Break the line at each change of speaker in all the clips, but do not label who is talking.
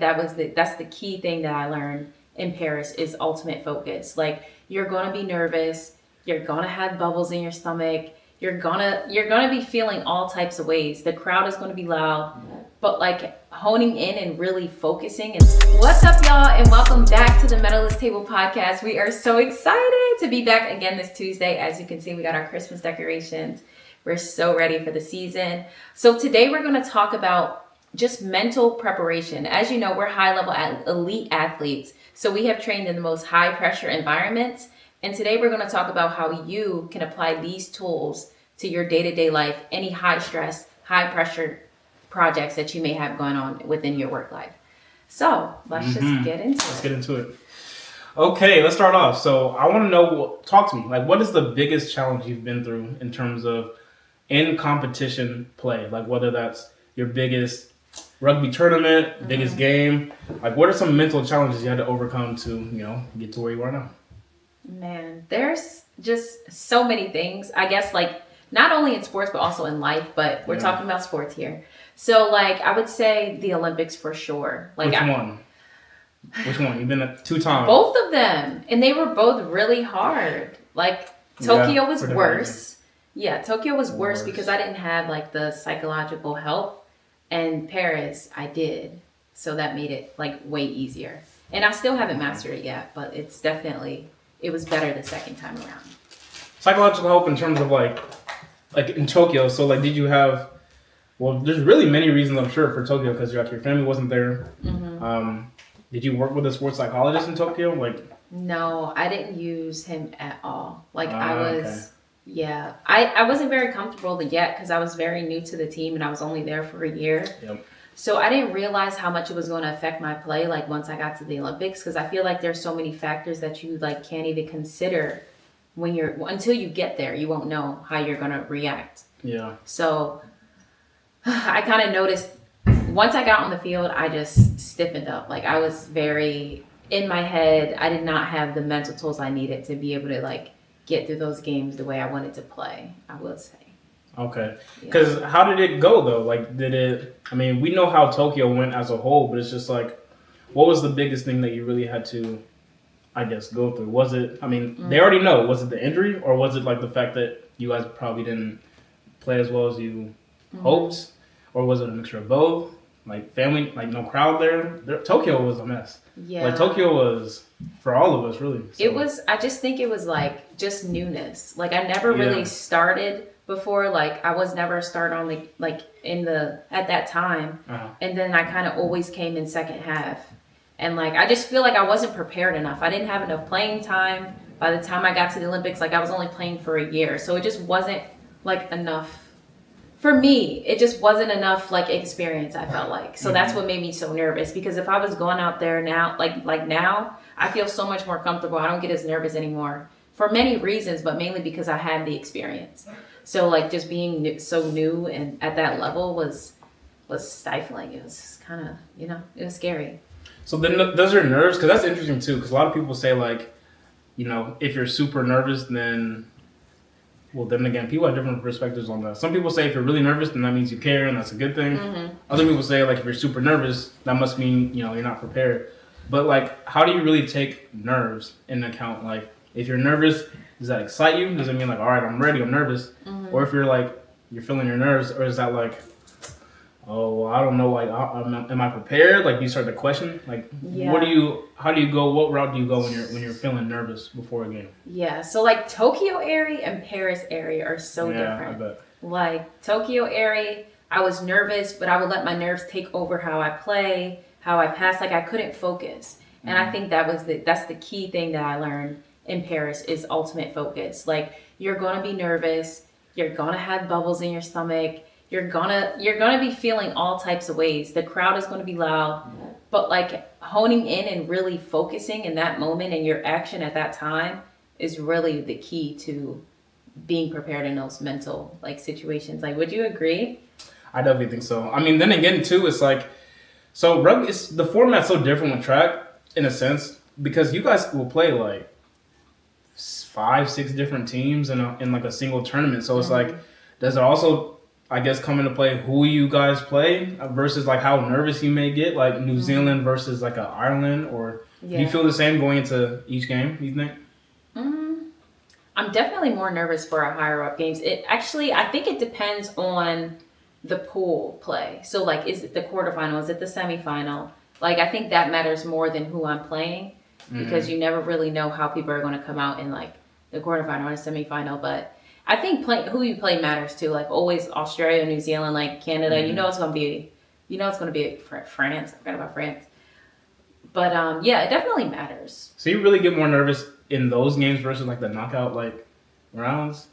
that's the key thing that I learned in Paris is ultimate focus. Like you're gonna be nervous, you're gonna have bubbles in your stomach, you're gonna be feeling all types of ways. The crowd is gonna be loud, but like honing in and really focusing. And what's up, y'all, and welcome back to the Medalist Table podcast. We are so excited to be back again this Tuesday. As you can see, we got our Christmas decorations. We're so ready for the season. So today we're going to talk about just mental preparation. As you know, we're high-level elite athletes, so we have trained in the most high-pressure environments. And today we're going to talk about how you can apply these tools to your day-to-day life, any high-stress, high-pressure projects that you may have going on within your work life. So let's just get into it.
Let's get into it. Okay, let's start off. So I want to know, talk to me. Like, what is the biggest challenge you've been through in terms of in competition play? Like, whether that's your biggest rugby tournament, biggest game. Like, what are some mental challenges you had to overcome to, get to where you are now?
Man, there's just so many things. I guess, like, not only in sports, but also in life. But we're talking about sports here. So, like, I would say the Olympics for sure. Like,
Which one? You've been at 2 times.
Both of them. And they were both really hard. Like, Tokyo was worse. Yeah, Tokyo was worse because I didn't have, like, the psychological help. And Paris, I did. So that made it, like, way easier. And I still haven't mastered it yet, but it's definitely, it was better the second time around.
Psychological help in terms of, like in Tokyo. So, like, did you have... Well, there's really many reasons, I'm sure, for Tokyo, because your family wasn't there. Did you work with a sports psychologist in Tokyo?
No, I didn't use him at all. Like, I wasn't very comfortable yet because I was very new to the team and I was only there for a year.
Yep.
So I didn't realize how much it was going to affect my play, like, once I got to the Olympics, because I feel like there's so many factors that you, like, can't even consider until you get there. You won't know how you're going to react.
Yeah.
So I kind of noticed once I got on the field, I just stiffened up. Like, I was very in my head. I did not have the mental tools I needed to be able to, like, get through those games the way I wanted to play, I will say.
Okay. Because how did it go, though? Like, we know how Tokyo went as a whole, but it's just like, what was the biggest thing that you really had to, I guess, go through? Was it, they already know, was it the injury, or was it, like, the fact that you guys probably didn't play as well as you hoped? Or was it a mixture of both? Like, family, like, no crowd there? Tokyo was a mess.
Yeah.
Like, Tokyo was, for all of us, really. So.
I just think it was, like, just newness. Like, I never really started before. Like, I was never a starter on, at that time. And then I kind of always came in second half. And, like, I just feel like I wasn't prepared enough. I didn't have enough playing time. By the time I got to the Olympics, like, I was only playing for a year. So it just wasn't, like, enough. For me, it just wasn't enough, like, experience, I felt like. So that's what made me so nervous. Because if I was going out there now, like now, I feel so much more comfortable. I don't get as nervous anymore for many reasons, but mainly because I had the experience. So, like, just being so new and at that level was stifling. It was kind of, it was scary.
So then those are nerves, because that's interesting, too. Because a lot of people say, like, if you're super nervous, then... Well, then again, people have different perspectives on that. Some people say if you're really nervous, then that means you care, and that's a good thing. Other people say, like, if you're super nervous, that must mean, you're not prepared. But, like, how do you really take nerves into account? Like, if you're nervous, does that excite you? Does it mean, like, all right, I'm ready, I'm nervous? Or if you're, like, you're feeling your nerves, or is that, like, oh, well, I don't know, like, am I prepared? Like, do you start to question? Like, how do you go, what route do you go when you're feeling nervous before a game?
Yeah, so, like, Tokyo area and Paris area are so different.
I bet.
Like, Tokyo area, I was nervous, but I would let my nerves take over how I play, how I pass. Like, I couldn't focus. And I think that's the key thing that I learned in Paris is ultimate focus. Like, you're going to be nervous. You're going to have bubbles in your stomach. You're gonna be feeling all types of ways. The crowd is gonna be loud, but, like, honing in and really focusing in that moment and your action at that time is really the key to being prepared in those mental, like, situations. Like, would you agree?
I definitely think so. Then again, too, it's like, so rugby, the format's so different with track in a sense because you guys will play like 5-6 different teams in like a single tournament. So it's like, does it also I guess, come into play who you guys play versus like how nervous you may get, like New Zealand versus like a Ireland, or do you feel the same going into each game? You think?
I'm definitely more nervous for our higher up games. I think it depends on the pool play. So like, is it the quarterfinal? Is it the semifinal? Like, I think that matters more than who I'm playing because you never really know how people are going to come out in like the quarterfinal or semifinal. But I think who you play matters too. Like always, Australia, New Zealand, like Canada. You know it's going to be, France. I forgot about France. But yeah, it definitely matters.
So you really get more nervous in those games versus like the knockout like rounds?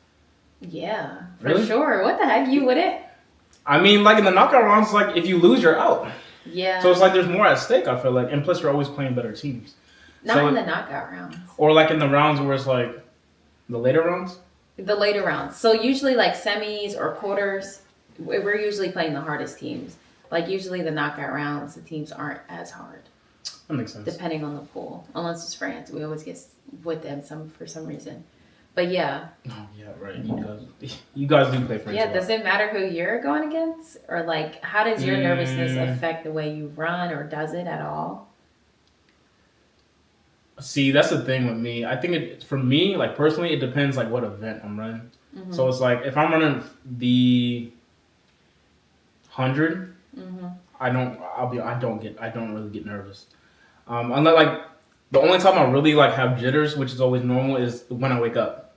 Yeah, for
really?
Sure. What the heck, you wouldn't?
I mean, like in the knockout rounds, like if you lose, you're out.
Yeah.
So it's like there's more at stake. I feel like, and plus you're always playing better teams.
Not in the knockout rounds.
Or like in the rounds where it's like the later rounds.
The later rounds. So usually like semis or quarters, we're usually playing the hardest teams. Like usually the knockout rounds, the teams aren't as hard.
That makes sense.
Depending on the pool, unless it's France, we always get with them for some reason. But yeah.
Oh yeah, right. You guys do play France.
Yeah. Does it matter who you're going against, or like how does your nervousness affect the way you run, or does it at all?
See, that's the thing with me. I think for me, like personally, it depends like what event I'm running. So it's like if I'm running the 100, I don't really get nervous. Unless like the only time I really like have jitters, which is always normal, is when I wake up,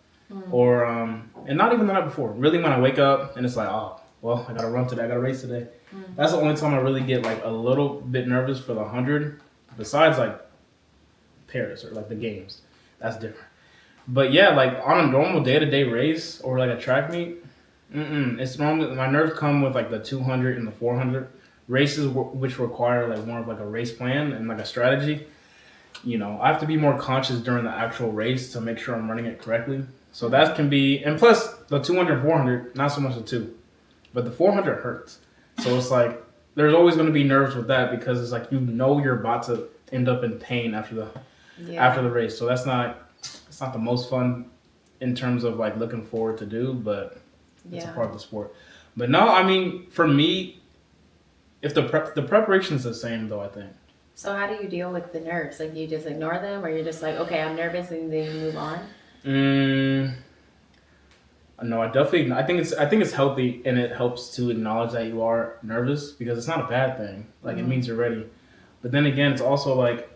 or and not even the night before. Really, when I wake up and it's like, oh, well, I gotta run today, I gotta race today. That's the only time I really get like a little bit nervous for the 100. Besides like Paris or like the games, that's different. But yeah, like on a normal day-to-day race or like a track meet, it's normal. My nerves come with like the 200 and the 400 races, which require like more of like a race plan and like a strategy. You know, I have to be more conscious during the actual race to make sure I'm running it correctly. So that can be, and plus the 200, 400, not so much the 2, but the 400 hurts. So it's like there's always going to be nerves with that because it's like you're about to end up in pain after the race. So it's not the most fun in terms of like looking forward to do, but it's a part of the sport. But no, I mean for me, if the preparation is the same though, I think.
So how do you deal with the nerves? Like you just ignore them, or you're just like, okay, I'm nervous, and then you move on?
No, I think it's healthy, and it helps to acknowledge that you are nervous because it's not a bad thing. Like it means you're ready. But then again, it's also like,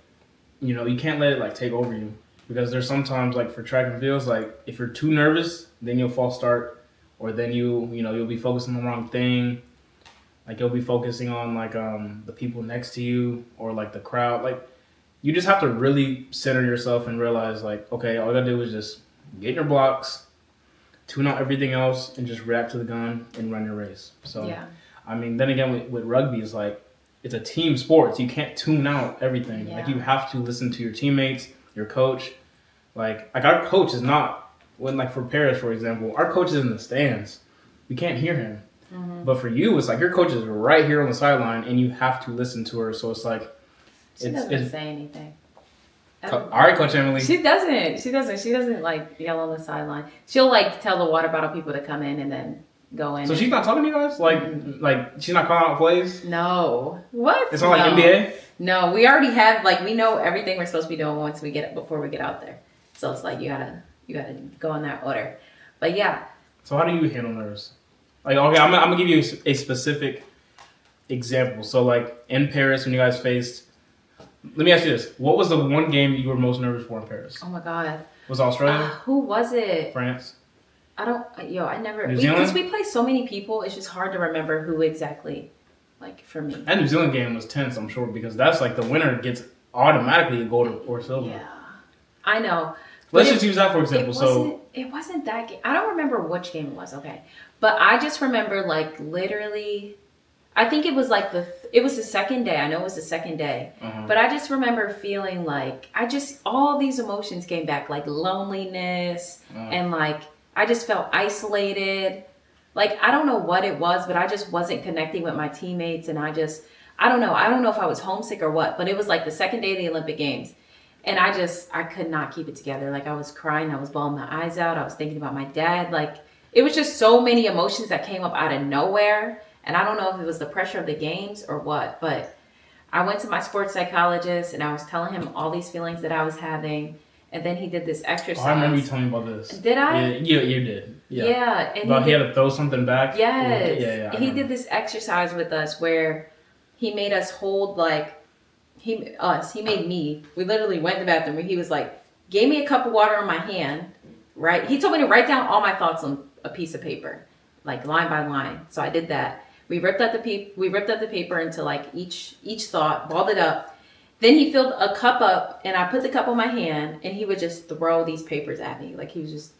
you can't let it like take over you because there's sometimes like for track and fields, like if you're too nervous, then you'll false start, or then you'll be focusing on the wrong thing. Like you'll be focusing on like the people next to you or like the crowd. Like you just have to really center yourself and realize like, okay, all you gotta do is just get in your blocks, tune out everything else, and just react to the gun and run your race. So I mean, then again with rugby, it's like it's a team sport. So you can't tune out everything. Like you have to listen to your teammates, your coach. Like our coach is not like for Paris, for example, our coach is in the stands. We can't hear him. But for you, it's like your coach is right here on the sideline, and you have to listen to her. So it's like
she doesn't say anything.
All right, Coach Emily.
She doesn't. She doesn't like yell on the sideline. She'll like tell the water bottle people to come in and then go in.
So she's not talking to you guys? Like she's not calling out plays?
No. What?
It's not like NBA?
No, we already have we know everything we're supposed to be doing before we get out there. So it's like you gotta go in that order. But yeah.
So how do you handle nerves? Like, okay, I'm gonna give you a specific example. So, like in Paris, when you guys faced, let me ask you this: what was the one game you were most nervous for in Paris?
Oh my God!
Was it Australia?
Who was it?
France.
I never.
New Zealand?
Because we play so many people, it's just hard to remember who exactly. Like for me,
that New Zealand game was tense. I'm sure because that's like the winner gets automatically a gold or silver.
Yeah, I know.
Let's just use that for example.
It wasn't that game. I don't remember which game it was. Okay, but I just remember like literally, I think it was like it was the second day. I know it was the second day, but I just remember feeling like all these emotions came back, like loneliness and like I just felt isolated. Like I don't know what it was, but I just wasn't connecting with my teammates, and I don't know. I don't know if I was homesick or what, but it was like the second day of the Olympic Games. And I could not keep it together. Like I was crying, I was bawling my eyes out. I was thinking about my dad. Like it was just so many emotions that came up out of nowhere. And I don't know if it was the pressure of the games or what, but I went to my sports psychologist and I was telling him all these feelings that I was having. And then he did this exercise.
Oh, I remember you telling me about this.
Did I?
Yeah, you did.
Yeah. And
he had to throw something back?
Yes.
Yeah.
He did this exercise with us where he made us hold he made me. We literally went to the bathroom and he was like, gave me a cup of water in my hand, right? He told me to write down all my thoughts on a piece of paper, like line by line. So I did that. We ripped up the paper into like each thought, balled it up. Then he filled a cup up and I put the cup on my hand and he would just throw these papers at me. Like he was just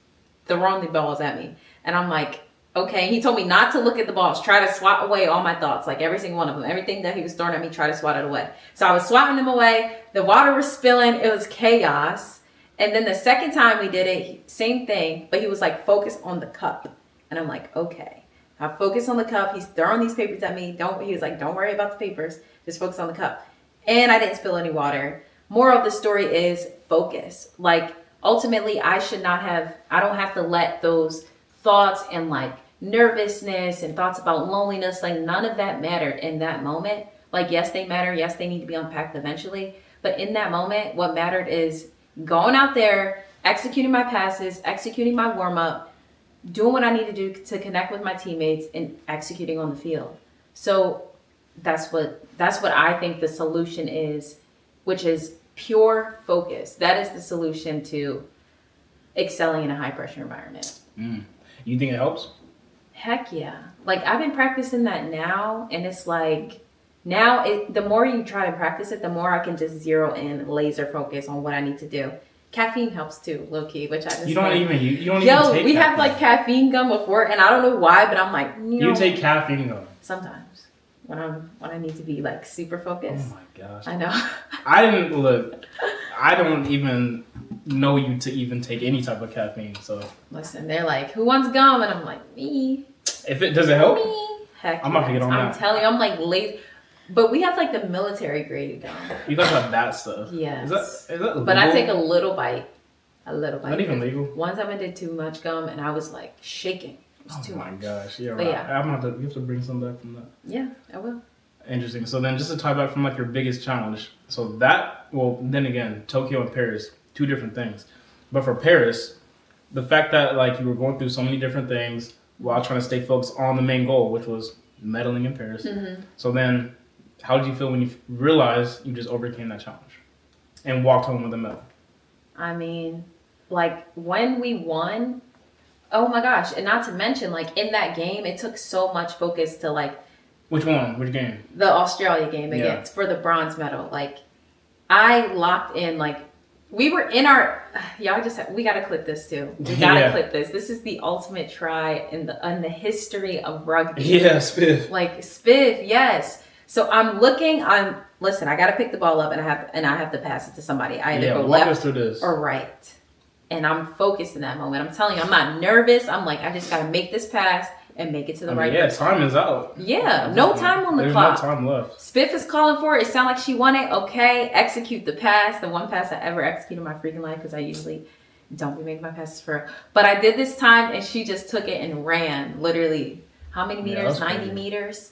throwing the balls at me. And I'm like, okay. He told me not to look at the balls, try to swat away all my thoughts, like every single one of them. Everything that he was throwing at me, try to swat it away. So I was swatting them away. The water was spilling. It was chaos. And then the second time we did it, same thing, but he was like, focus on the cup. And I'm like, okay. I focus on the cup. He's throwing these papers at me. He was like, don't worry about the papers. Just focus on the cup. And I didn't spill any water. Moral of the story is focus. Like, ultimately, I don't have to let those thoughts and like nervousness and thoughts about loneliness, like none of that mattered in that moment. Like, yes, they matter. Yes, they need to be unpacked eventually. But in that moment, what mattered is going out there, executing my passes, executing my warm up, doing what I need to do to connect with my teammates and executing on the field. So that's what I think the solution is, which is pure focus. That is the solution to excelling in a high pressure environment.
You think it helps?
Heck yeah. Like I've been practicing that now and it's like the more you try to practice it, the more I can just zero in, laser focus on what I need to do. Caffeine helps too, low key, which I just
you don't even take
we
caffeine.
have like caffeine gum before, and I don't know why, but I'm like,
you take caffeine gum
sometimes when I need to be like super focused.
Oh my gosh,
I know.
I don't even know you to even take any type of caffeine. So
listen, they're like, who wants gum? And I'm like, me.
Does it help?
Me. Heck,
I'm about to get on that.
I'm telling you, I'm like lazy. But we have like the military grade gum.
You guys have that stuff.
Yes.
Is that legal?
But I take a little bite.
Not even legal?
One time I did too much gum and I was like shaking. It was too much.
Oh my gosh. Yeah,
right. Yeah.
You have to bring some back from that.
Yeah, I will.
Interesting. So then just to tie back from like your biggest challenge. So then again, Tokyo and Paris, two different things. But for Paris, the fact that like you were going through so many different things while trying to stay focused on the main goal, which was medaling in Paris. Mm-hmm. So then how did you feel when you realized you just overcame that challenge and walked home with a medal?
I mean, like when we won, oh my gosh. And not to mention, like in that game, it took so much focus to like.
Which one? Which game?
The Australia game against for the bronze medal. Like I locked in, like we were in our, we got to clip this too. We got to clip this. This is the ultimate try in the history of rugby.
Yeah, spiff.
Like spiff, yes. So listen, I got to pick the ball up and I have to pass it to somebody. I either go left or right. And I'm focused in that moment. I'm telling you, I'm not nervous. I'm like, I just got to make this pass and make it to the right person.
Yeah, time is out.
Yeah, no time on the clock.
There's no time left.
Spiff is calling for it. It sounded like she won it. Okay, execute the pass. The one pass I ever executed in my freaking life because I usually don't be making my passes for her. But I did this time and she just took it and ran. Literally, how many meters? 90 meters.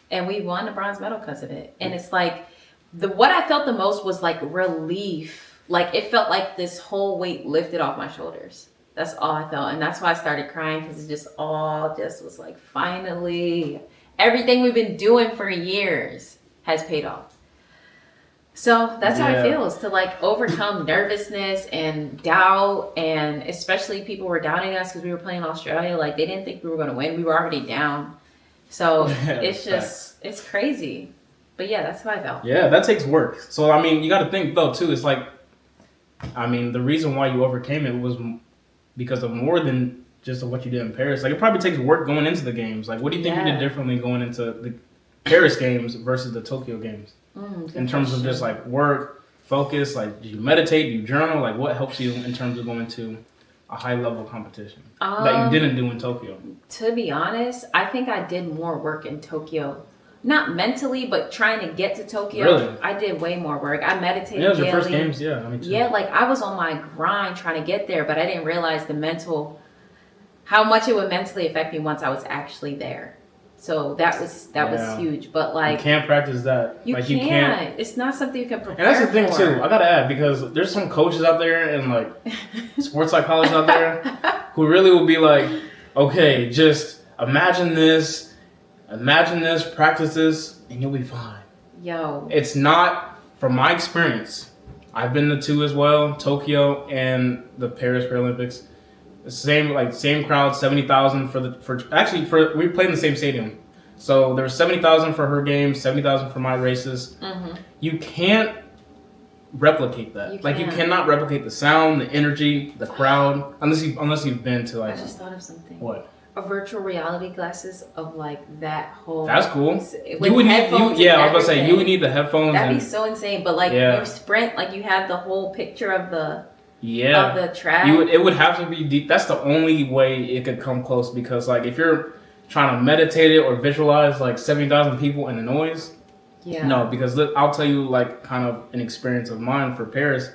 And we won the bronze medal because of it. And it's like, what I felt the most was like relief. Like it felt like this whole weight lifted off my shoulders. That's all I felt. And that's why I started crying because it just was like, finally, everything we've been doing for years has paid off. So that's how it feels to like overcome nervousness and doubt. And especially people were doubting us because we were playing Australia. Like they didn't think we were going to win. We were already down. So it's crazy. But yeah, that's how I felt.
Yeah, that takes work. So, I mean, you got to think though, too. It's like, I mean, the reason why you overcame it was because of more than just what you did in Paris. Like, it probably takes work going into the games. Like, what do you think you did differently going into the Paris games versus the Tokyo games? In terms of just like work, focus, like, do you meditate, do you journal? Like, what helps you in terms of going to a high level competition that you didn't do in Tokyo?
To be honest, I think I did more work in Tokyo. Not mentally, but trying to get to Tokyo.
Really?
I did way more work. I meditated
it was
daily.
Your first games, yeah. I mean,
yeah, like I was on my grind trying to get there, but I didn't realize the mental how much it would mentally affect me once I was actually there. So that was huge. But like
you can't practice that.
You can't. It's not something you can prepare.
And that's the thing
for.
too. I gotta add, because there's some coaches out there and like sports psychologists out there who really will be like, okay, just imagine this, practice this, and you'll be fine.
Yo.
It's not, from my experience. I've been to 2 as well, Tokyo and the Paris Paralympics. Same crowd, 70,000 we played in the same stadium. So there was 70,000 for her games, 70,000 for my races.
Mm-hmm.
You can't replicate that. You cannot replicate the sound, the energy, the crowd, unless you've been to like.
I just thought of something.
What?
A virtual reality glasses of like that whole.
That's cool.
You would need. I was about to say
you would need the headphones.
That'd be so insane. But like you sprint, like you have the whole picture of the.
Yeah.
Of the track.
It would have to be deep. That's the only way it could come close, because like if you're trying to meditate it or visualize like 70,000 people and the noise.
Yeah.
No, because I'll tell you like kind of an experience of mine for Paris.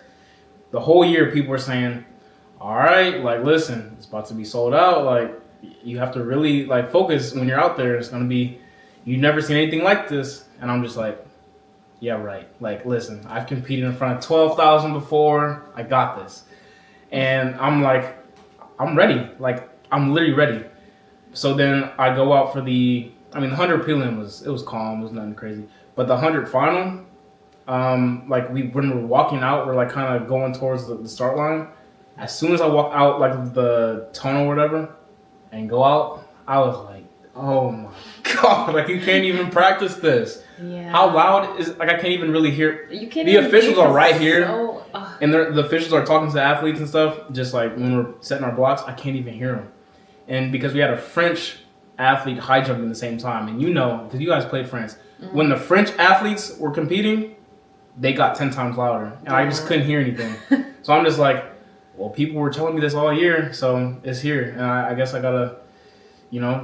The whole year people were saying, all right, like listen, it's about to be sold out. Like you have to really like focus when you're out there. It's going to be, you've never seen anything like this. And I'm just like, yeah, right. Like, listen, I've competed in front of 12,000 before. I got this. And I'm like, I'm ready. Like, I'm literally ready. So then I go out for the 100 prelim was calm. It was nothing crazy. But the 100 final, when we're walking out, we're like kind of going towards the start line. As soon as I walk out, like the tunnel or whatever, and go out, I was like, oh my God, like you can't even practice this.
Yeah.
How loud is, like I can't even really hear.
You can't.
The officials are right here,
so,
and the officials are talking to the athletes and stuff. Just like when we're setting our blocks, I can't even hear them. And because we had a French athlete high jumping at the same time, and because you guys played France, when the French athletes were competing, they got 10 times louder, and I just couldn't hear anything. So I'm just like, well, people were telling me this all year, so it's here, and I guess I gotta,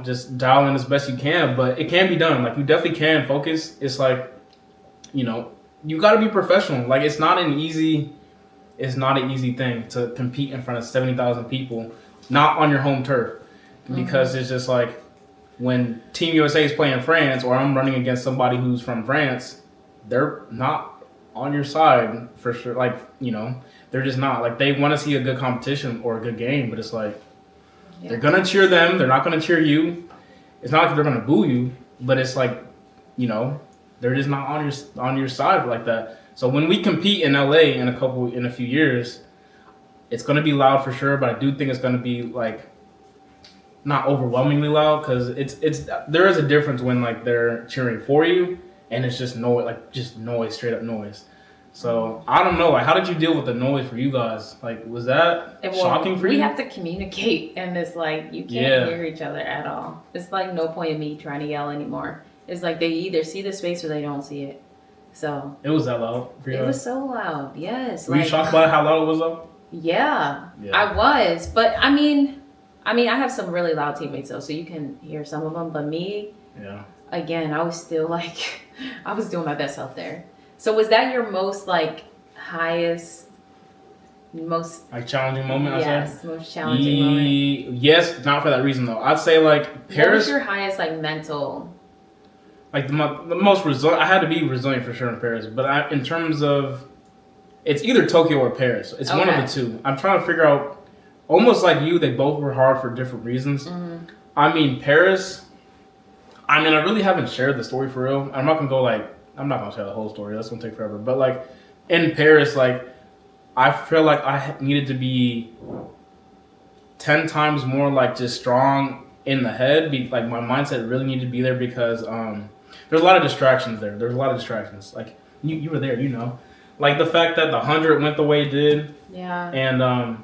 just dial in as best you can. But it can be done. Like you definitely can focus. It's like, you gotta be professional. Like it's not an easy thing to compete in front of 70,000 people, not on your home turf, because it's just like when Team USA is playing France, or I'm running against somebody who's from France, they're not on your side for sure. Like they're just not. Like they want to see a good competition or a good game, but it's like. Yeah. They're gonna cheer them. They're not gonna cheer you. It's not like they're gonna boo you, but it's like, they're just not on your side like that. So when we compete in LA in a few years, it's gonna be loud for sure. But I do think it's gonna be like not overwhelmingly loud, because there is a difference when like they're cheering for you and it's just noise, straight up noise. So I don't know. Like, how did you deal with the noise for you guys? Like, was that shocking for you?
We have to communicate, and it's like you can't hear each other at all. It's like no point in me trying to yell anymore. It's like they either see the space or they don't see it. So
it was that loud for you?
It was so loud. Yes.
Were you shocked by how loud it was though?
Yeah, I was. But I mean, I have some really loud teammates though, so you can hear some of them. But me, again, I was still like, I was doing my best out there. So was that your most highest, most
challenging moment?
Yes, most challenging moment.
Yes, not for that reason though. I'd say like Paris.
What was your highest mental?
Like the most resilient. I had to be resilient for sure in Paris, but in terms of, it's either Tokyo or Paris. It's one of the two. I'm trying to figure out. Almost like you, they both were hard for different reasons. Mm-hmm. Paris. I really haven't shared the story for real. I'm not gonna go I'm not going to share the whole story. That's going to take forever. But, in Paris, I feel like I needed to be 10 times more, just strong in the head. My mindset really needed to be there because there's a lot of distractions there. There's a lot of distractions. You were there, the fact that the 100 went the way it did.
Yeah.
And I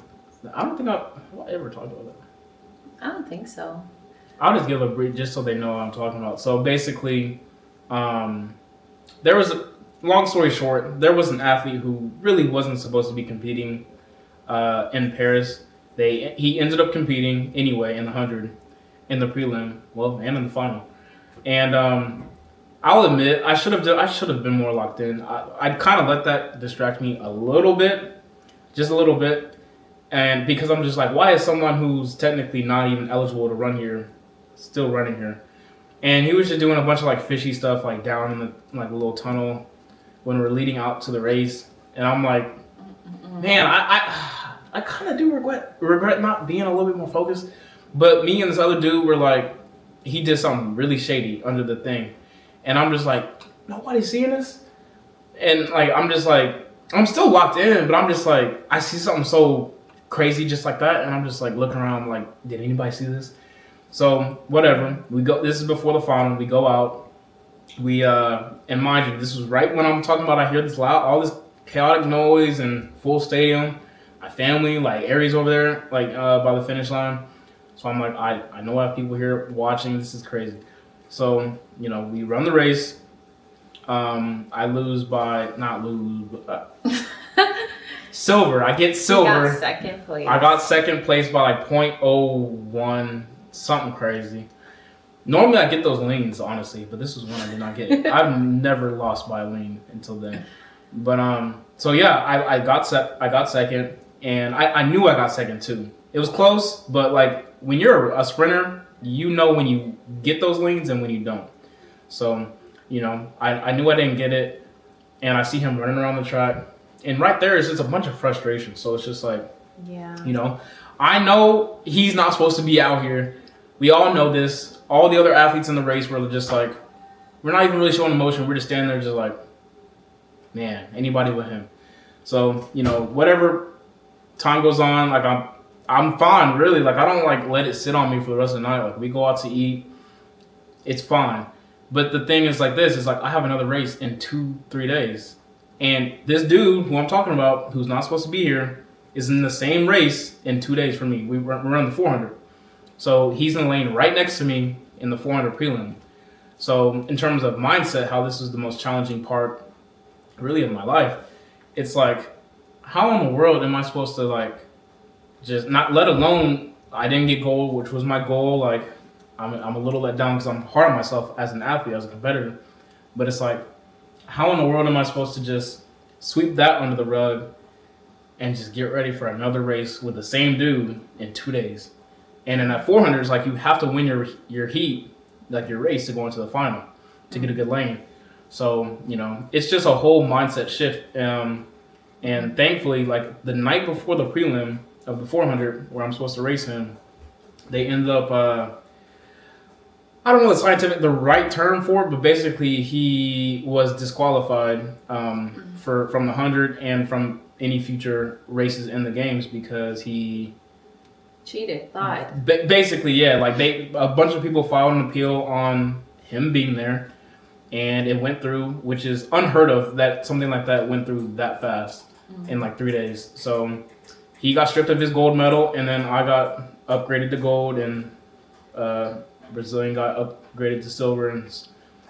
don't think I'll ever talk about that.
I don't think so.
I'll just give a brief just so they know what I'm talking about. So, basically... there was long story short, there was an athlete who really wasn't supposed to be competing in Paris. He ended up competing anyway in the 100, in the prelim, and in the final. And I'll admit, I should have been more locked in. I kind of let that distract me a little bit, just a little bit. And because I'm just like, why is someone who's technically not even eligible to run here still running here? And he was just doing a bunch of like fishy stuff, like down in the like a little tunnel when we're leading out to the race. And I'm like, man, I kind of do regret not being a little bit more focused. But me and this other dude were like, he did something really shady under the thing, and I'm just like, nobody's seeing this, and like I'm just like, I'm still locked in, but I'm just like, I see something so crazy just like that, and I'm just like looking around like, did anybody see this? So whatever, we go. This is before the final. We go out. We and mind you, this was right when I'm talking about. I hear this loud, all this chaotic noise and full stadium. My family, like Aries over there, like by the finish line. So I'm like, I know I have people here watching. This is crazy. So we run the race. I lose by not lose, but silver. I get silver.
You got second place.
I got second place by like .01, something crazy. Normally I get those leans, honestly, but this was one I did not get. I've never lost by a lean until then. But so yeah, I got second, and I knew I got second too. It was close, but like when you're a sprinter, you know when you get those leans and when you don't. So I knew I didn't get it, and I see him running around the track, and right there is just a bunch of frustration. So it's just like, I know he's not supposed to be out here. We all know this. All the other athletes in the race were just like, we're not even really showing emotion. We're just standing there just like, man, anybody with him. So, whatever time goes on, like I'm fine, really. Like I don't like let it sit on me for the rest of the night. Like we go out to eat, it's fine. But the thing is like this, is like I have another race in 2-3 days. And this dude who I'm talking about, who's not supposed to be here, is in the same race in 2 days for me. We run the 400. So he's in the lane right next to me in the 400 prelim. So in terms of mindset, how this is the most challenging part really of my life, it's like, how in the world am I supposed to like just not, let alone I didn't get gold, which was my goal. Like I'm a little let down because I'm hard on myself as an athlete, as a competitor. But it's like, how in the world am I supposed to just sweep that under the rug and just get ready for another race with the same dude in 2 days? And in that 400, it's like you have to win your heat, like your race, to go into the final to get a good lane. So it's just a whole mindset shift. And thankfully, like the night before the prelim of the 400, where I'm supposed to race him, they ended up. I don't know the right term for it, but basically he was disqualified from the 100 and from any future races in the games because he
cheated, lied.
Basically, yeah. Like a bunch of people filed an appeal on him being there, and it went through, which is unheard of that something like that went through that fast in like 3 days. So he got stripped of his gold medal, and then I got upgraded to gold, and Brazilian got upgraded to silver, and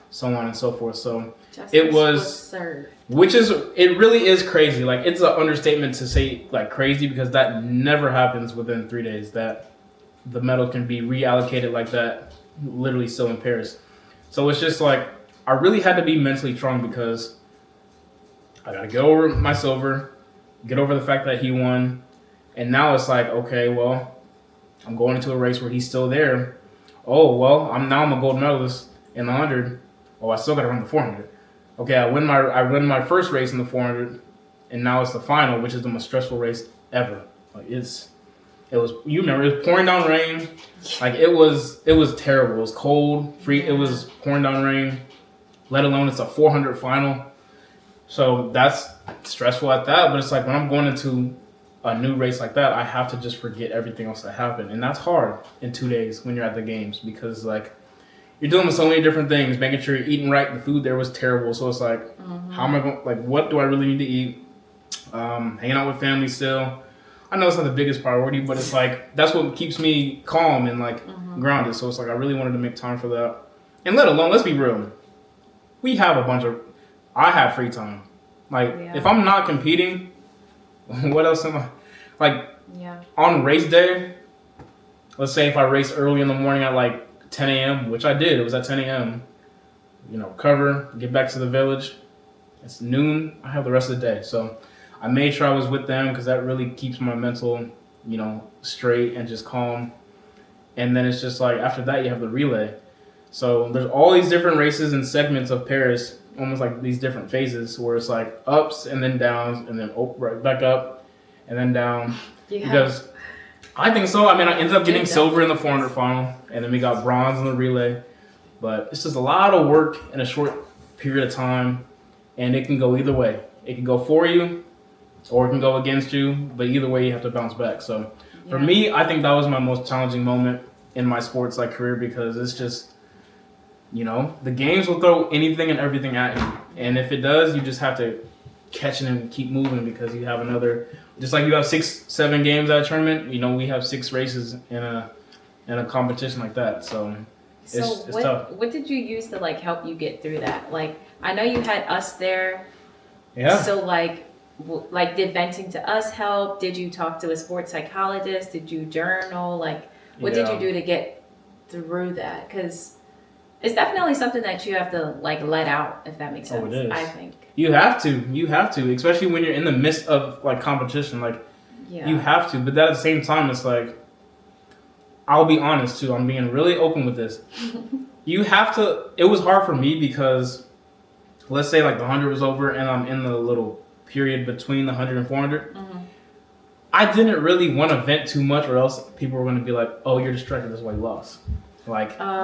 so on and so forth. So it was it really is crazy. Like it's an understatement to say like crazy, because that never happens within 3 days, that the medal can be reallocated like that, literally still in Paris. So it's just like, I really had to be mentally strong, because I got to get over my silver, get over the fact that he won. And now it's like, okay, well, I'm going into a race where he's still there. Oh, well, I'm a gold medalist in the 100. Oh, I still got to run the 400. Okay, I win my first race in the 400, and now it's the final, which is the most stressful race ever. Like it was, you remember, it was pouring down rain. Like it was terrible. It was cold, free. It was pouring down rain, let alone it's a 400 final. So that's stressful at that. But it's like when I'm going into a new race like that, I have to just forget everything else that happened. And that's hard in 2 days when you're at the games, because like you're dealing with so many different things, making sure you're eating right. The food there was terrible. So it's like, how am I going, like, what do I really need to eat? Hanging out with family still. I know it's not the biggest priority, but it's like, that's what keeps me calm and like grounded. So it's like, I really wanted to make time for that. And let alone, let's be real, I have free time. Like if I'm not competing, what else am I? Like on race day, let's say if I race early in the morning at like 10 a.m., which I did, it was at 10 a.m., cover, get back to the village. It's noon, I have the rest of the day. So I made sure I was with them, because that really keeps my mental straight and just calm. And then it's just like after that you have the relay. So there's all these different races and segments of Paris, almost like these different phases where it's like ups and then downs and then right back up and then down. Because I think so. I mean, I ended up getting silver in the 400 final, and then we got bronze in the relay. But it's just a lot of work in a short period of time, and it can go either way. It can go for you, or it can go against you. But either way, you have to bounce back. So for me, I think that was my most challenging moment in my sports career, because it's just, the games will throw anything and everything at you, and if it does, you just have to catch it and keep moving, because you have another. Just like you have 6-7 games at a tournament, we have 6 races in a competition like that. So it's tough.
What did you use to help you get through that? I know you had us there.
Yeah.
So did venting to us help? Did you talk to a sports psychologist? Did you journal? What did you do to get through that? Because it's definitely something that you have to let out, if that makes sense.
Oh, it is.
I think.
You have to, especially when you're in the midst of competition. You have to, but at the same time, it's I'll be honest too. I'm being really open with this. You have to. It was hard for me because, let's say the 100 was over and I'm in the little period between the 100 and 400. Mm-hmm. I didn't really want to vent too much, or else people were going to be like, "Oh, you're distracted. That's why you lost."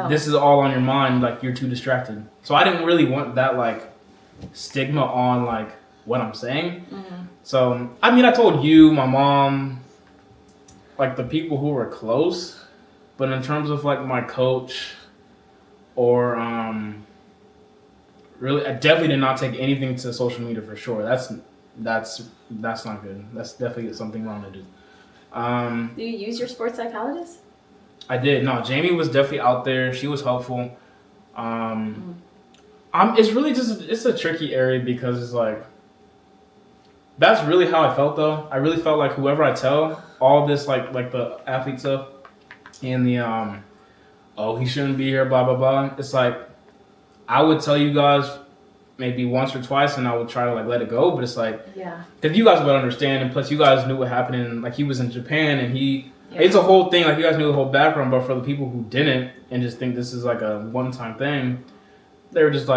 This is all on your mind. You're too distracted. So I didn't really want that stigma on what I'm saying. Mm-hmm. So I mean, I told you, my mom, the people who were close, but in terms of my coach or really, I definitely did not take anything to social media for sure. That's not good. That's definitely something wrong to do.
Do you use your sports psychologist?
I did. No, Jamie was definitely out there. She was helpful. It's really it's a tricky area, because it's that's really how I felt though. I really felt like whoever I tell all this like the athlete stuff and the he shouldn't be here, blah blah blah. It's I would tell you guys maybe once or twice, and I would try to let it go. But it's because you guys would understand, and plus you guys knew what happened. And he was in Japan, and it's a whole thing. You guys knew the whole background. But for the people who didn't and just think this is a one-time thing, they were just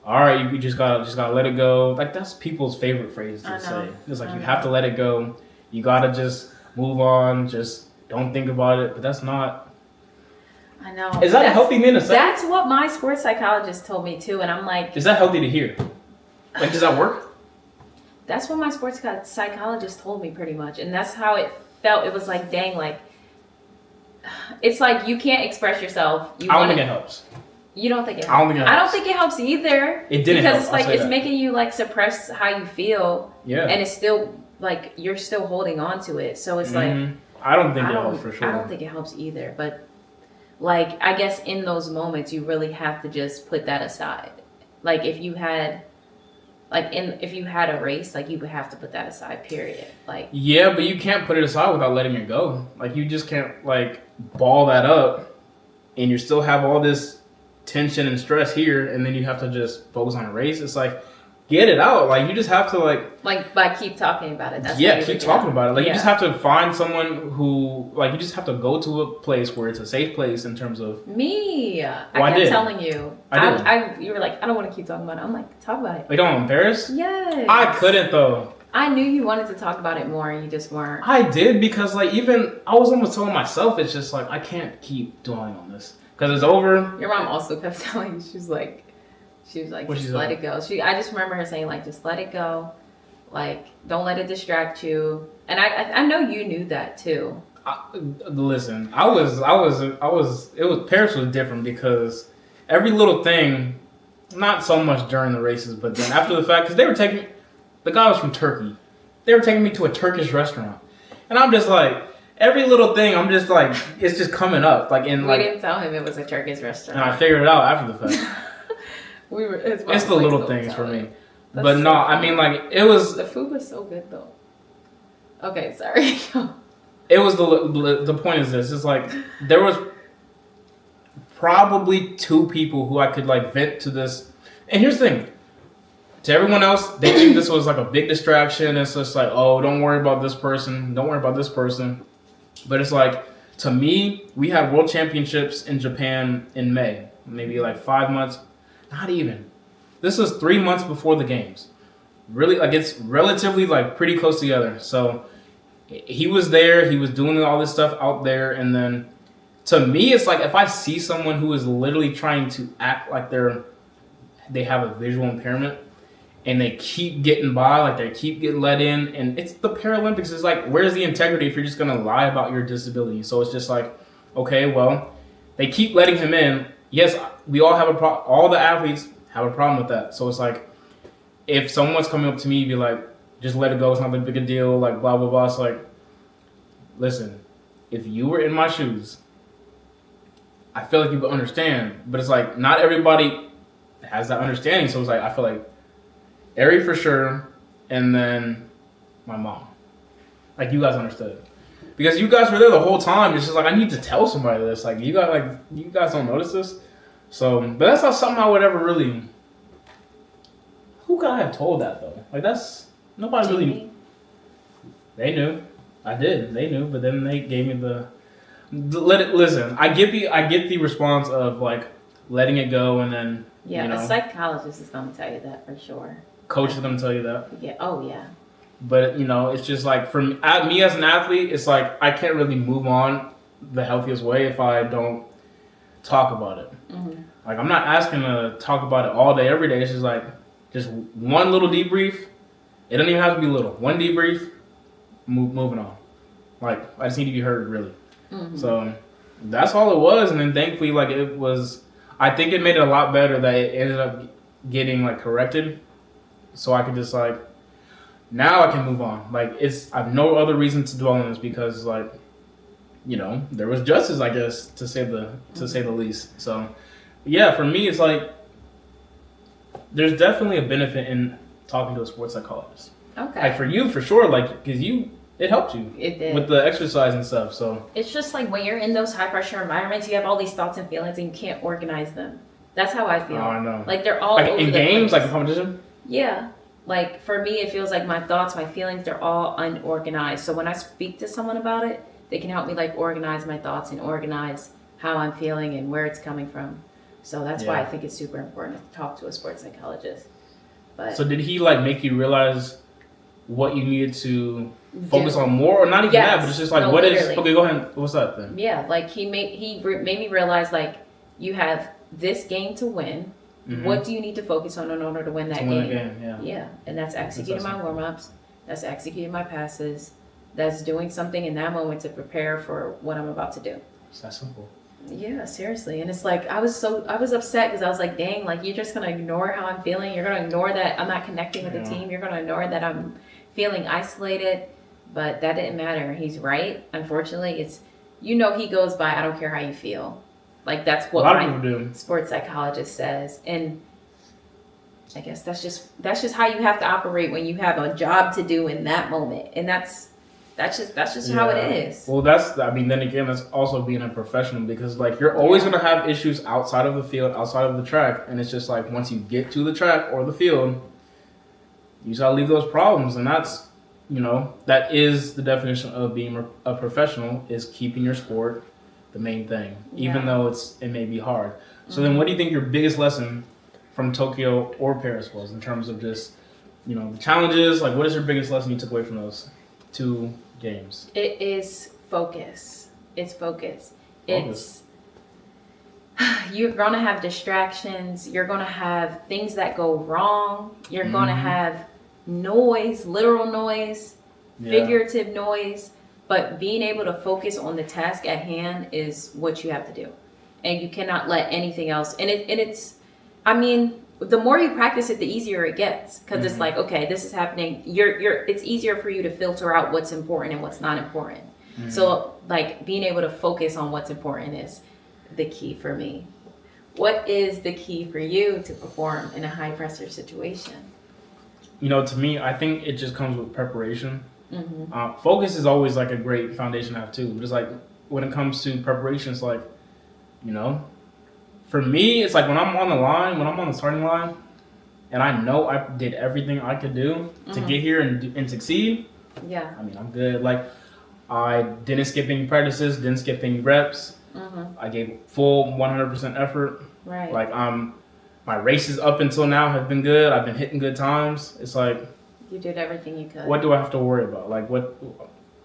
all right, you just gotta let it go. That's people's favorite phrase to say. It's you have to let it go. You gotta just move on. Just don't think about it. But that's not.
I know.
Is that a healthy thing to say?
That's what my sports psychologist told me too, and I'm
is that healthy to hear? Does that work?
That's what my sports psychologist told me pretty much, and that's how it felt. It was dang, it's you can't express yourself.
I don't think it helps.
You don't think it helps?
I don't think it helps.
I don't think it helps either.
It didn't
because
help.
It's making you suppress how you feel.
Yeah.
And it's still you're still holding on to it. So it's
I don't think it helps for sure.
I don't think it helps either. But I guess in those moments you really have to just put that aside. If you had if you had a race, you would have to put that aside, period.
Yeah, but you can't put it aside without letting it go. You just can't ball that up, and you still have all this tension and stress here, and then you have to just focus on a race. It's get it out. You just have to
by keep talking about it. That's
keep talking about it. You just have to find someone who you just have to go to a place where it's a safe place in terms of
me. I kept telling you. You were I don't want to keep talking about it. I'm talk about it.
Wait, on Paris?
Yes.
I couldn't though.
I knew you wanted to talk about it more, and you just weren't.
I did, because even I was almost telling myself, it's just I can't keep dwelling on this. Because it's over.
Your mom also kept telling you, she was like, just let it go. I just remember her saying, just let it go. Don't let it distract you. And I know you knew that too.
Listen, Paris was different, because every little thing, not so much during the races, but then after the fact, because the guy was from Turkey. They were taking me to a Turkish restaurant. And I'm just every little thing, I'm just it's just coming up. We
didn't tell him it was a Turkish restaurant.
And I figured it out after the fact. It's the little things for me. But no, I mean, it was...
The food was so good, though. Okay, sorry.
It was the point is this. It's there was probably 2 people who I could vent to this. And here's the thing. To everyone else, they think this was a big distraction. It's just oh, don't worry about this person. Don't worry about this person. But it's like, to me, we had world championships in Japan in May, maybe like 5 months, not even. This was 3 months before the games. Really, like it's relatively like pretty close together. So he was there, he was doing all this stuff out there, and then to me, it's like if I see someone who is literally trying to act like they have a visual impairment, and they keep getting by, like they keep getting let in, and it's the Paralympics. It's like, where's the integrity if you're just gonna lie about your disability? So it's just like, okay, well, they keep letting him in. Yes, we all have a problem. All the athletes have a problem with that. So it's like, if someone's coming up to me, be like, just let it go. It's not that big a deal. Like blah blah blah. It's like, listen, if you were in my shoes, I feel like you would understand. But it's like, not everybody has that understanding. So it's like, I feel like Ari for sure, and then my mom. Like, you guys understood. Because you guys were there the whole time. It's just like, I need to tell somebody this. Like, you guys don't notice this. So, but that's not something I would ever really... Who could I have told that, though? Like, that's... Nobody really... They knew. I did. They knew. But then they gave me the listen, I get the response of, like, letting it go, and then,
yeah,
you know,
a psychologist is going to tell you that for sure.
Coach is going to tell you that.
Yeah. Oh, yeah.
But, you know, it's just like, for me as an athlete, it's like, I can't really move on the healthiest way if I don't talk about it. Mm-hmm. Like, I'm not asking to talk about it all day, every day. It's just like, just one little debrief. It doesn't even have to be little. One debrief, moving on. Like, I just need to be heard, really. Mm-hmm. So, that's all it was. And then, thankfully, like, it was, I think it made it a lot better that it ended up getting, like, corrected. So I could just, like, now I can move on. Like, I have no other reason to dwell on this because, like, you know, there was justice, I guess, to say the least. So, yeah, for me, it's like, there's definitely a benefit in talking to a sports psychologist. Okay. Like, for you, for sure, like, because it helped you.
It did.
With the exercise and stuff, so.
It's just like when you're in those high-pressure environments, you have all these thoughts and feelings, and you can't organize them. That's how I feel.
Oh, I know.
Like, they're all
like
over
in
the
games,
place.
like a competition?
Yeah. Like, for me, it feels like my thoughts, my feelings, they're all unorganized. So when I speak to someone about it, they can help me, like, organize my thoughts and organize how I'm feeling and where it's coming from. So that's why I think it's super important to talk to a sports psychologist. But
so did he, like, make you realize what you needed to focus on more? Or not even that, but it's just like, literally. Okay, go ahead. What's that then? Yeah,
like, he made me realize, like, you have this game to win. Mm-hmm. What do you need to focus on in order to win that game? Yeah, and that's executing my warm-ups. That's executing my passes. That's doing something in that moment to prepare for what I'm about to do.
It's that simple.
Yeah, seriously. And it's like, I was upset because I was like, dang, like, you're just going to ignore how I'm feeling. You're going to ignore that I'm not connecting with the team. You're going to ignore that I'm feeling isolated. But that didn't matter. He's right. Unfortunately, it's, he goes by, I don't care how you feel. Like, that's what my sports psychologist says. And I guess that's just how you have to operate when you have a job to do in that moment. And that's just how it is.
Well, then again, that's also being a professional because, like, you're always going to have issues outside of the field, outside of the track. And it's just like, once you get to the track or the field, you just got to leave those problems. And that's, that is the definition of being a professional, is keeping your sport the main thing, even though it may be hard. So then what do you think your biggest lesson from Tokyo or Paris was in terms of just, the challenges? Like, what is your biggest lesson you took away from those 2 games?
It is focus. It's focus. You're going to have distractions. You're going to have things that go wrong. You're going to have noise, literal noise, figurative noise. But being able to focus on the task at hand is what you have to do. And you cannot let anything else. And it's, I mean, the more you practice it, the easier it gets. Because it's like, okay, this is happening. It's easier for you to filter out what's important and what's not important. Mm-hmm. So, like, being able to focus on what's important is the key for me. What is the key for you to perform in a high-pressure situation?
To me, I think it just comes with preparation. Mm-hmm. Focus is always, like, a great foundation to have too. But it's like, when it comes to preparation, it's like, for me, it's like when I'm on the starting line, and I know I did everything I could do to get here and succeed. Yeah. I mean, I'm good. Like, I didn't skip any practices, didn't skip any reps. I gave full 100% effort.
Right.
Like my races up until now have been good. I've been hitting good times. It's like
you did everything you could.
What do I have to worry about? Like what?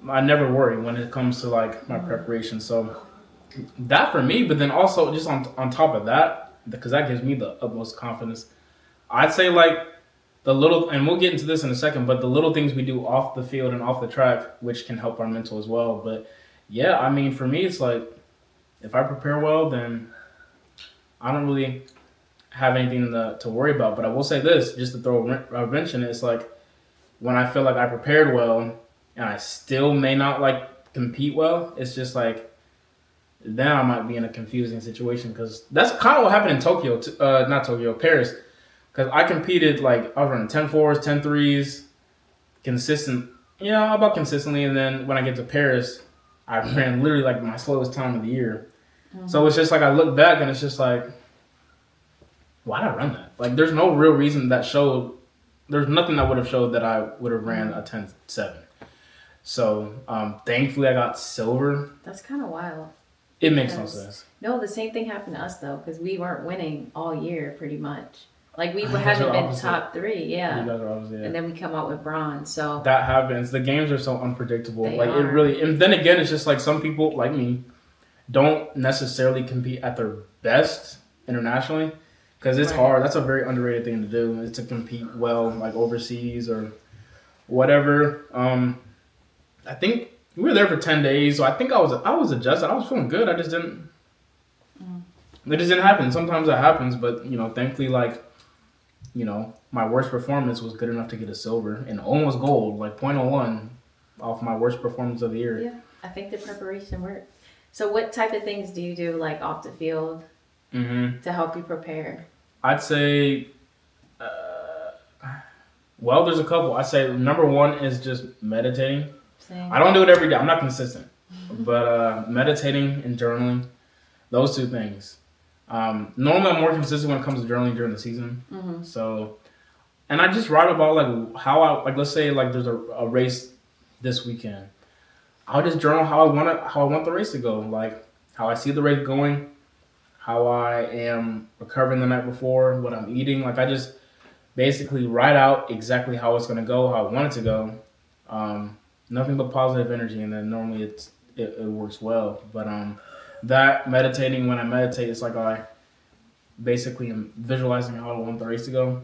I never worry when it comes to like my preparation. So that for me, but then also just on top of that, because that gives me the utmost confidence. I'd say like the little, and we'll get into this in a second, but the little things we do off the field and off the track, which can help our mental as well. But yeah, I mean, for me, it's like if I prepare well, then I don't really have anything to worry about. But I will say this, just to throw a wrench in it, it's like when I feel like I prepared well and I still may not like compete well, it's just like then I might be in a confusing situation because that's kind of what happened in Tokyo, not Tokyo, Paris. Because I competed like I was running 10.4s, 10.3s, consistent, about consistently. And then when I get to Paris, I ran literally like my slowest time of the year. So it's just like I look back and it's just like, why did I run that? Like there's no real reason that showed. There's nothing that would have showed that I would have ran a 10.7. So thankfully I got silver.
That's kind of wild.
It makes no sense.
No, the same thing happened to us though, because we weren't winning all year pretty much. Like we haven't been top 3, yeah.
You guys are opposite, yeah.
And then we come out with bronze. So
that happens. The games are so unpredictable.
They
like
are.
It really. And then again, it's just like some people like me don't necessarily compete at their best internationally because it's hard. That's a very underrated thing to do. Is to compete well like overseas or whatever. I think we were there for 10 days, so I think I was adjusted. I was feeling good. I just didn't. It just didn't happen. Sometimes that happens, but thankfully, like. My worst performance was good enough to get a silver and almost gold, like 0.01 off my worst performance of the year.
Yeah, I think the preparation worked. So what type of things do you do like off the field to help you prepare?
I'd say, there's a couple. I'd say number one is just meditating.
Same.
I don't do it every day. I'm not consistent. But meditating and journaling, those two things. Normally I'm more consistent when it comes to journaling during the season. So, and I just write about like how I like. Let's say like there's a race this weekend. I'll just journal how I want the race to go. Like how I see the race going, how I am recovering the night before, what I'm eating. Like I just basically write out exactly how it's gonna go, how I want it to go. Nothing but positive energy, and then normally it works well. But that meditating, when I meditate, it's like I basically am visualizing how I want the race to go.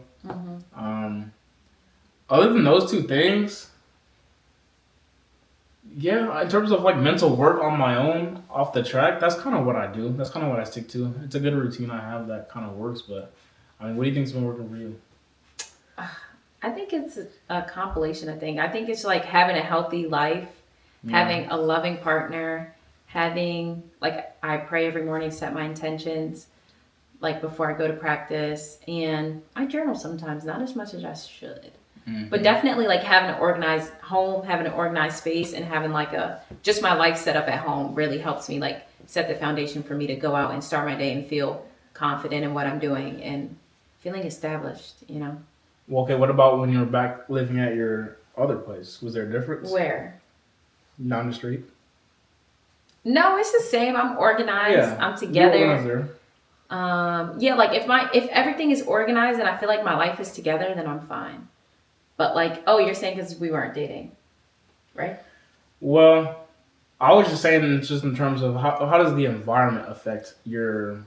Other than those two things, yeah, in terms of like mental work on my own off the track, that's kind of what I do. That's kind of what I stick to. It's a good routine I have that kind of works. But I mean, what do you think's been working for you?
I think it's a compilation of things. I think it's like having a healthy life, having a loving partner, having like I pray every morning, set my intentions like before I go to practice, and I journal sometimes, not as much as I should. But definitely like having an organized home, having an organized space, and having like just my life set up at home really helps me like set the foundation for me to go out and start my day and feel confident in what I'm doing and feeling established,
Well, okay, what about when you were back living at your other place? Was there a difference?
Where?
Down the street?
No, it's the same. I'm organized.
Yeah.
I'm together.
You're organized there.
Like if everything is organized and I feel like my life is together, then I'm fine. But like, you're saying because we weren't dating, right?
Well, I was just saying just in terms of how does the environment affect your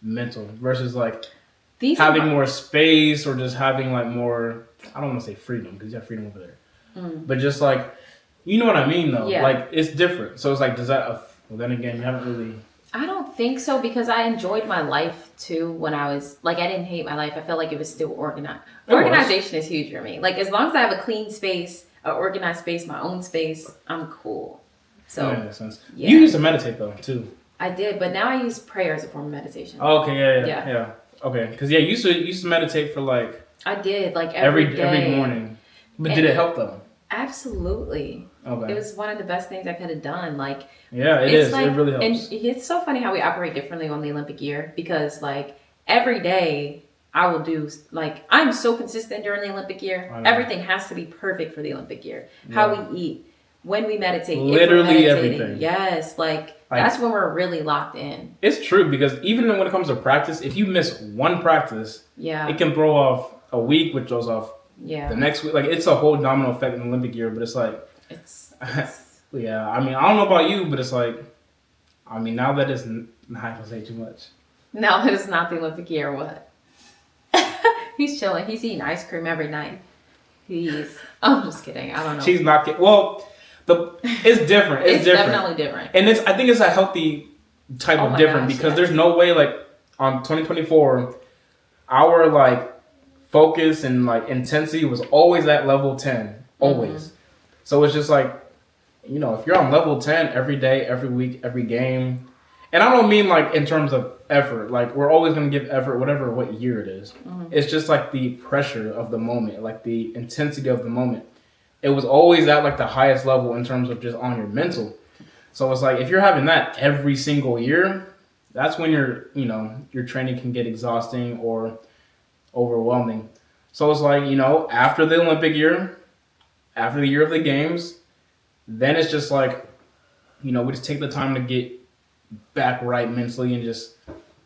mental versus like having more space or just having like more, I don't want to say freedom because you have freedom over there. But just like, you know what I mean though?
Yeah.
Like it's different. So it's like, well then again, you haven't really.
I don't think so because I enjoyed my life too when I was like, I didn't hate my life. I felt like it was still organized. Organization is huge for me. Like as long as I have a clean space, an organized space, my own space, I'm cool. So
that makes sense.
Yeah.
You used to meditate though too.
I did, but now I use prayer as a form of meditation.
Oh, okay, yeah. Okay, because you used to meditate for like.
I did like every day.
Every morning. But did it help though?
Absolutely.
Okay.
It was one of the best things I could have done. Like.
Yeah, it is. Like, it really helps.
And it's so funny how we operate differently on the Olympic year because like every day I will do like I'm so consistent during the Olympic year. Everything has to be perfect for the Olympic year. Yeah. How we eat, when we meditate,
Literally
if we're meditating,
everything.
yes, like that's when we're really locked in.
It's true, because even when it comes to practice, if you miss one practice, it can throw off a week, which throws off the next week. Like, it's a whole domino effect in the Olympic year, but it's like,
it's
yeah, I mean, I don't know about you, but it's like, I mean, now that it's not going to say too much.
Now that it's not the Olympic year, what? He's chilling. He's eating ice cream every night. I'm just kidding. I don't know.
She's not kidding. Well, it's different. It's different.
Definitely different.
And I think it's a healthy type of different, because there's no way, like, on 2024, our, like, focus and, like, intensity was always at level 10. Always. Mm-hmm. So it's just like, you know, if you're on level 10 every day, every week, every game, and I don't mean, like, in terms of effort. Like, we're always going to give effort, what year it is. Mm-hmm. It's just, like, the pressure of the moment, like, the intensity of the moment. It was always at, like, the highest level in terms of just on your mental. So it's like, if you're having that every single year, that's when your training can get exhausting or overwhelming. So it's like, after the Olympic year, after the year of the games, then it's just like, we just take the time to get back right mentally, and just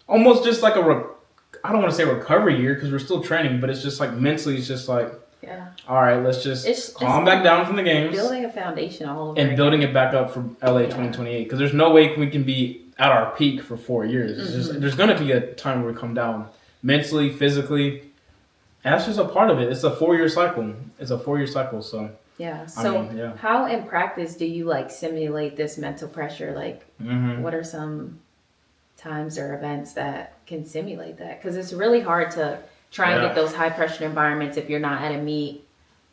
almost just like I don't want to say recovery year, because we're still training, but it's just like mentally, it's just like, all right, let's just calm back down from the games,
building a foundation all over
and building it back up for LA 2028, because there's no way we can be at our peak for 4 years. It's just, there's going to be a time where we come down mentally, physically, and that's just a part of it. It's a 4-year cycle. So
yeah. So how in practice do you like simulate this mental pressure? Like, what are some times or events that can simulate that? Because it's really hard to try and get those high pressure environments if you're not at a meet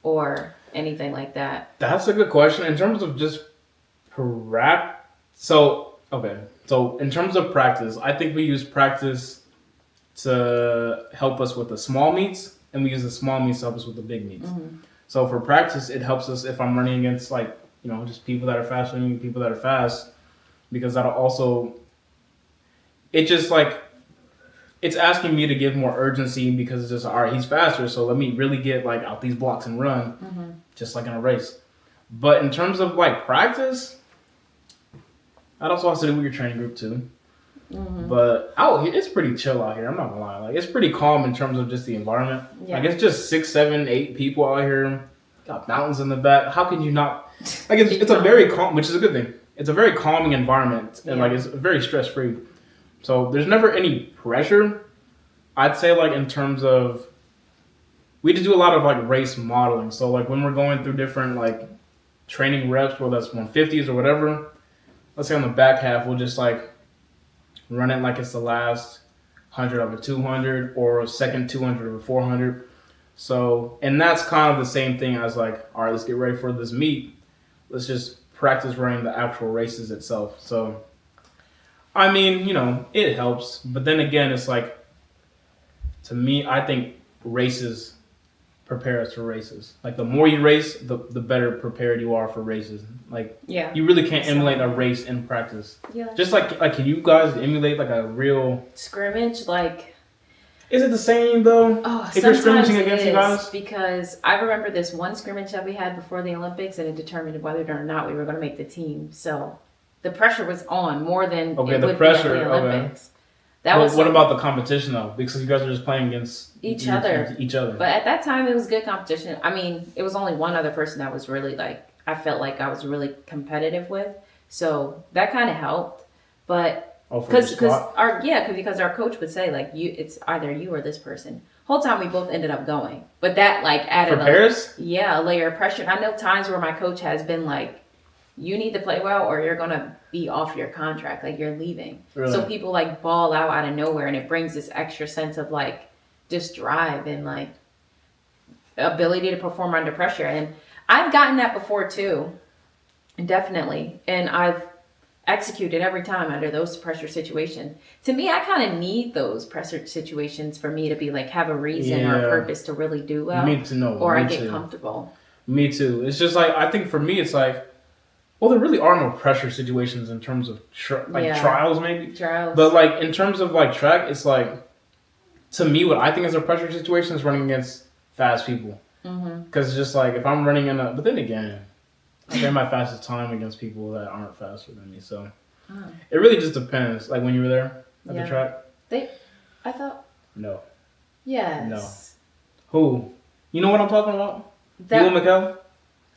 or anything like that.
That's a good question. In terms of just so in terms of practice, I think we use practice to help us with the small meets, and we use the small meets to help us with the big meets. Mm-hmm. So for practice, it helps us if I'm running against, like, just people that are faster than me, people that are fast, because that'll also, it just like, it's asking me to give more urgency, because it's just, all right, he's faster, so let me really get, like, out these blocks and run, just like in a race. But in terms of, like, practice, that also has to do with your training group too. Mm-hmm. But out here, it's pretty chill out here. I'm not gonna lie. Like, it's pretty calm in terms of just the environment. Yeah. Like, it's just 6, 7, 8 people out here. Got mountains in the back. How can you not? Like, it's a very calm, which is a good thing. It's a very calming environment, and like, it's very stress free. So there's never any pressure. I'd say, like, in terms of, we just do a lot of, like, race modeling. So, like, when we're going through different, like, training reps, whether that's 150s or whatever, let's say on the back half, we'll just, like, run it like it's the last 100 of a 200 or second 200 of a 400. So, and that's kind of the same thing as, like, all right, let's get ready for this meet. Let's just practice running the actual races itself. So, I mean, it helps. But then again, it's like, to me, I think races prepare us for races. Like, the more you race, the better prepared you are for races. Like, you really can't emulate a race in practice. Yeah. Just like, can you guys emulate, like, a real
scrimmage? Like,
is it the same though?
Oh,
if you're scrimmaging against you guys?
Because I remember this one scrimmage that we had before the Olympics, and it determined whether or not we were going to make the team. So the pressure was on more than it would be at the Olympics.
Okay. What about the competition though? Because you guys are just playing against
each other.
But
at that time, it was good competition. I mean, it was only one other person that was really, like, I felt like I was really competitive with. So that kind of helped. But because our coach would say, like, it's either you or this person. Whole time we both ended up going, but that, like, added a layer of pressure. And I know times where my coach has been like, you need to play well or you're gonna be off your contract, like, you're leaving. Really? So people, like, ball out of nowhere, and it brings this extra sense of, like, just drive and, like, ability to perform under pressure. And I've gotten that before too, definitely, and I've executed every time under those pressure situations. To me, I kind of need those pressure situations for me to be, like, have a reason or a purpose to really do well.
Me too.
Or I get comfortable.
Me too. It's just like, I think for me, it's like, well, there really are no pressure situations in terms of trials, maybe.
Trials.
But, like, in terms of, like, track, it's like, to me, what I think is a pressure situation is running against fast people. Because it's just like, if I'm running but then again, I ran my fastest time against people that aren't faster than me. So
Oh.
it really just depends. Like when you were there at the track.
I thought.
No.
Yes.
No. Who? You know what I'm talking about?
That,
you and Mikkel?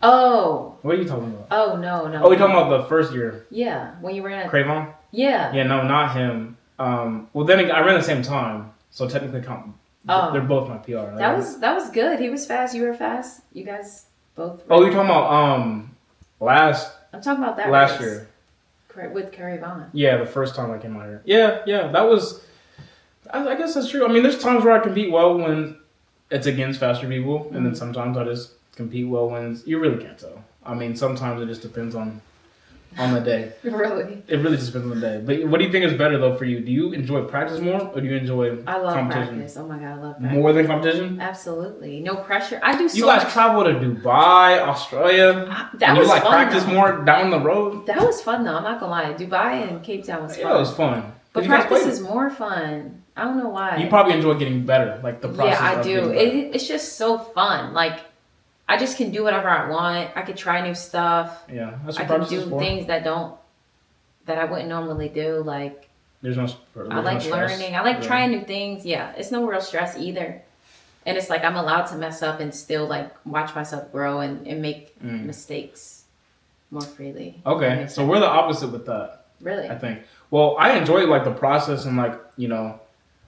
Oh.
What are you talking about?
Oh, no.
Oh, you're talking about the first year.
Yeah, when you ran at...
Cravon?
Yeah.
Yeah, no, not him. Well, then I ran the same time, so technically they're both my PR. Like,
that was good. He was fast. You were fast. You guys both...
Oh, you're talking about last...
I'm talking about that
last
race.
year.
With Cravon.
Yeah, the first time I came out here. Yeah, that was... I guess that's true. I mean, there's times where I compete well when it's against faster people, and then sometimes I just compete well when you really can't tell. I mean, sometimes it just depends on the day.
Really?
It really just depends on the day. But what do you think is better though for you? Do you enjoy practice more, or do you enjoy
I love
competition?
practice. Oh my god, I love practice.
More than competition?
Absolutely, no pressure. I do.
You guys travel to Dubai, Australia.
That was
you like
fun,
practice
though.
more down the road.
That was fun though. I'm not gonna lie. Dubai and Cape Town was fun.
Yeah, it was fun.
But practice is more fun. I don't know why.
You probably enjoy getting better, like the process.
Yeah, I do. It's just so fun. Like, I just can do whatever I want. I could try new stuff.
Yeah, that's what
I can
practice is
do
for.
things that I wouldn't normally do. Like,
There's no
I like
stress.
learning. I like trying new things. Yeah, it's no real stress either. And it's like I'm allowed to mess up and still like watch myself grow and make mistakes more freely.
Okay, so we're the opposite with that.
Really?
I think. Well, I enjoy like the process and like, you know,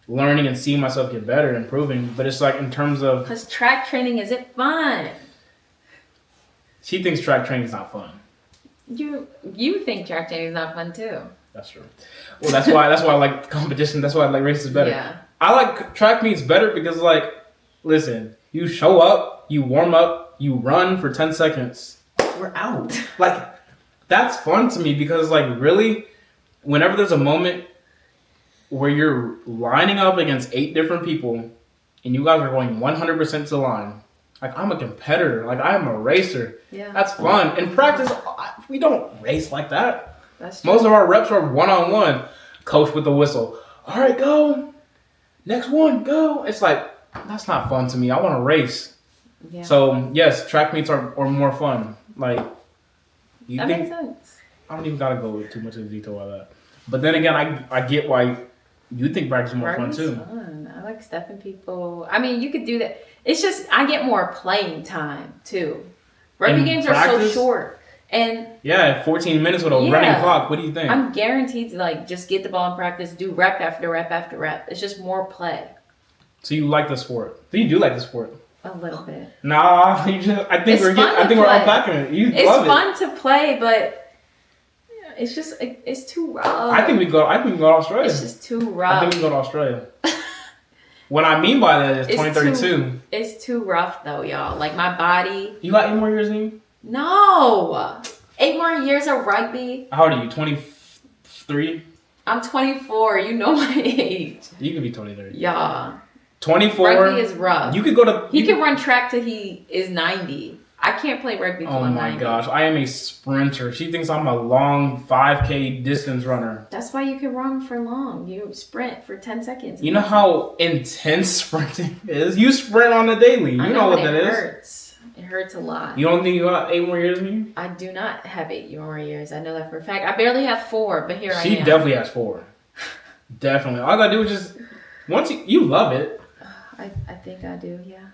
learning and seeing myself get better and improving. But it's like in terms of...
Because track training isn't fun.
She thinks track training is not fun.
You think track training is not fun too.
That's true. Well, that's why I like competition. That's why I like races better.
Yeah.
I like track meets better because like, listen, you show up, you warm up, you run for 10 seconds. We're out. Like, that's fun to me because like really, whenever there's a moment where you're lining up against 8 different people and you guys are going 100% to the line, like I'm a competitor, like I'm a racer.
Yeah.
That's fun. In practice, we don't race like that.
That's true.
Most of our reps are one-on-one. Coach with the whistle. All right, go. Next one, go. It's like, that's not fun to me. I want to race.
Yeah.
So, yes, track meets are more fun. Like,
that makes sense.
I don't even got to go too much into detail about that. But then again, I get why you think practice is more fun too.
Fun. I like stepping people. I mean, you could do that. It's just, I get more playing time too. Rugby games are so short. And
yeah, 14 minutes with a running clock. What do you think?
I'm guaranteed to like just get the ball in practice, do rep after rep after rep. It's just more play.
So you like the sport? So you do like the sport?
A little bit.
Nah, I think we're unpacking it.
It's fun to play, but it's just it's too rough.
I think we go to Australia.
It's just too rough.
I think we go to Australia. What I mean by that is 2032.
It's too rough though, y'all. Like my body.
You got 8 more years in you?
No. 8 more years of rugby.
How old are you? 23?
I'm 24. You know my age.
You could be 23.
Yeah.
24.
Rugby is rough.
You could go to...
He can run track till he is 90. I can't play rugby till I'm 90.
Oh my gosh. I am a sprinter. She thinks I'm a long 5K distance runner.
That's why you can run for long. You sprint for 10 seconds.
You know how intense sprinting is? You sprint on the daily. You know what that is.
It hurts. It hurts a lot.
You don't think you got 8 more years than you?
I do not have 8 more years. I know that for a fact. I barely have 4, but here I am.
She definitely has 4. Definitely. All I gotta do is just... Once you love it.
I think I do, yeah.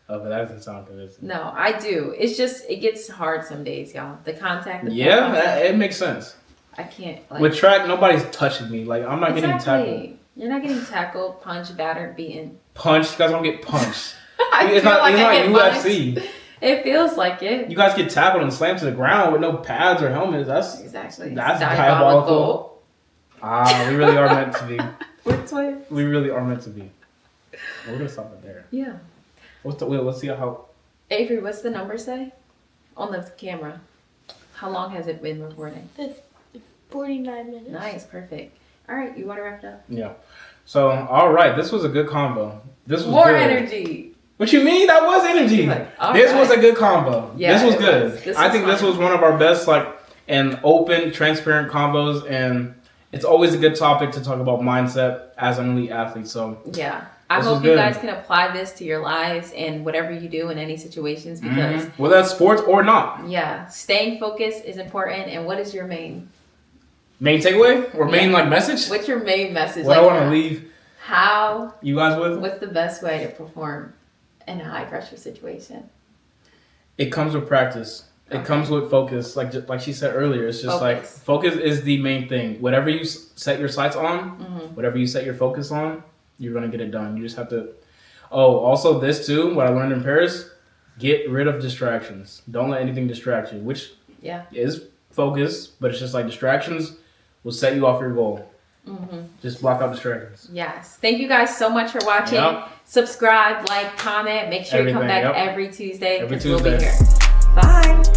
Oh, but that doesn't sound convincing.
No, I do. It's just, it gets hard some days, y'all. The contact.
It makes sense.
I can't.
With track, nobody's touching me. Like, I'm not getting tackled.
You're not getting tackled, punched, battered, beaten.
Punched? You guys don't get punched.
It's not
UFC.
Punched. It feels like it.
You guys get tackled and slammed to the ground with no pads or helmets. That's diabolical. We really are meant to be.
Which way?
We really are meant to be. We're gonna stop it there.
Yeah.
Let's see how.
Avery, what's the number say on the camera? How long has it been recording?
49 minutes.
Nice, perfect. All right, you want to wrap it up?
Yeah. So, all right, this was a good combo. This was
more
good.
energy.
What you mean? That was energy. This was a good combo.
Yeah,
this was good. I think this was one of our best, and open, transparent combos, and it's always a good topic to talk about mindset as an elite athlete. So
yeah, I
This
hope
was
you
good.
guys can apply this to your lives and whatever you do in any situations because,
whether that's sports or not.
yeah, staying focused is important. And what is your main
takeaway or main like message?
What's your main message?
What I want to leave
how
you guys with?
What's the best way to perform in a high pressure situation?
It comes with practice. It comes with focus. Like she said earlier, it's just like focus is the main thing. Whatever you set your sights on, whatever you set your focus on, you're gonna get it done. You just have to. Oh, also this too. What I learned in Paris: get rid of distractions. Don't let anything distract you. Which is focus, but it's just like distractions will set you off your goal. Just block out distractions.
Yes. Thank you guys so much for watching. Yep. Subscribe, like, comment. Make sure you come back every Tuesday.
Every
We'll be
Tuesday.
here. Bye.